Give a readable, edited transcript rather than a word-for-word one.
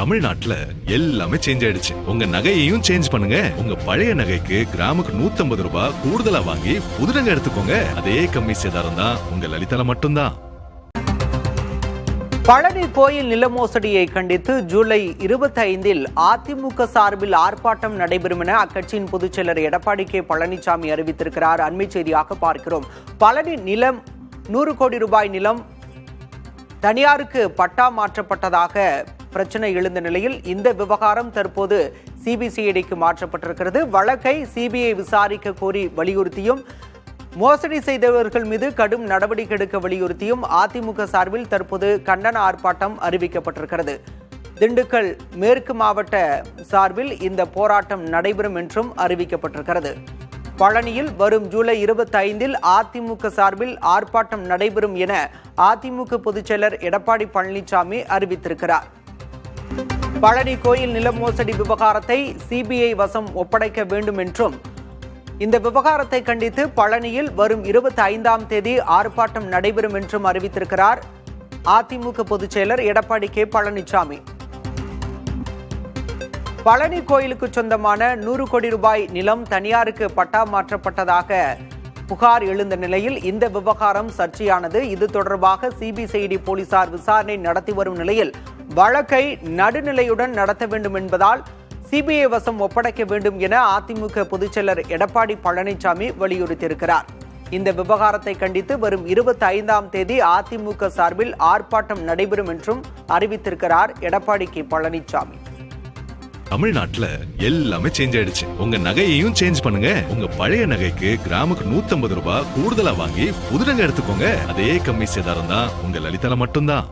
தமிழ்நாட்டுல எல்லாமே சேஞ்ச் ஆயிடுச்சு. உங்க நகையையும் சேஞ்ச் பண்ணுங்க. உங்க பழைய நகைக்கு கிராமுக்கு 150 ரூபாய் கூடுதலா வாங்கி புது நகை எடுத்துக்கோங்க. அதே கம்மி சேதாரம் தான் உங்க லலிதால மட்டும்தான். பழனி கோயில் நில மோசடியை கண்டித்து ஜூலை 25 அதிமுக சார்பில் ஆர்ப்பாட்டம் நடைபெறும் என அக்கட்சியின் பொதுச்செயலர் எடப்பாடி கே பழனிசாமி அறிவித்திருக்கிறார். அண்மை செய்தியாக பார்க்கிறோம். பழனி நிலம் 100 கோடி ரூபாய் நிலம் தனியாருக்கு பட்டா மாற்றப்பட்டதாக பிரச்சனை எழுந்த நிலையில் இந்த விவகாரம் தற்போது சிபிசிஐடிக்கு மாற்றப்பட்டிருக்கிறது. வழக்கை சிபிஐ விசாரிக்க கோரி வலியுறுத்தியும் மோசடி செய்தவர்கள் மீது கடும் நடவடிக்கை எடுக்க வலியுறுத்தியும் அதிமுக சார்பில் தற்போது கண்டன ஆர்ப்பாட்டம் அறிவிக்கப்பட்டிருக்கிறது. திண்டுக்கல் மேற்கு மாவட்ட சார்பில் இந்த போராட்டம் நடைபெறும் என்றும் அறிவிக்கப்பட்டிருக்கிறது. பழனியில் வரும் ஜூலை 25 அதிமுக சார்பில் ஆர்ப்பாட்டம் நடைபெறும் என அதிமுக பொதுச்செயலர் எடப்பாடி பழனிசாமி அறிவித்திருக்கிறார். பழனி கோயில் நில மோசடி விவகாரத்தை சிபிஐ வசம் ஒப்படைக்க வேண்டும் என்றும் இந்த விவகாரத்தை கண்டித்து பழனியில் வரும் 25ஆம் தேதி ஆர்ப்பாட்டம் நடைபெறும் என்றும் அறிவித்திருக்கிறார் அதிமுக பொதுச்செயலர் எடப்பாடி கே பழனிசாமி. பழனி கோயிலுக்கு சொந்தமான 100 கோடி ரூபாய் நிலம் தனியாருக்கு பட்டா மாற்றப்பட்டதாக புகார் எழுந்த நிலையில் இந்த விவகாரம் சர்ச்சையானது. இது தொடர்பாக சிபிசிஐடி போலீசார் விசாரணை நடத்தி வரும் நிலையில் வழக்கை நடுநிலையுடன் நடத்த வேண்டும் என்பதால் சிபிஐ வசம் ஒப்படைக்க வேண்டும் என அதிமுக பொதுச்செயலர் எடப்பாடி பழனிசாமி வலியுறுத்தியிருக்கிறார். இந்த விவகாரத்தை கண்டித்து வரும் 25ஆம் தேதி அதிமுக சார்பில் ஆர்ப்பாட்டம் நடைபெறும் என்றும் அறிவித்திருக்கிறார் எடப்பாடி கே பழனிசாமி. தமிழ்நாட்டுல எல்லாமே சேஞ்ச் ஆயிடுச்சு. உங்க நகையையும் சேஞ்ச் பண்ணுங்க. உங்க பழைய நகைக்கு கிராமுக்கு 150 ரூபாய் கூடுதலா வாங்கி புது நகை எடுத்துக்கோங்க. அதே கம்மி சேதாரம் தான் உங்க லலிதால மட்டும்தான்.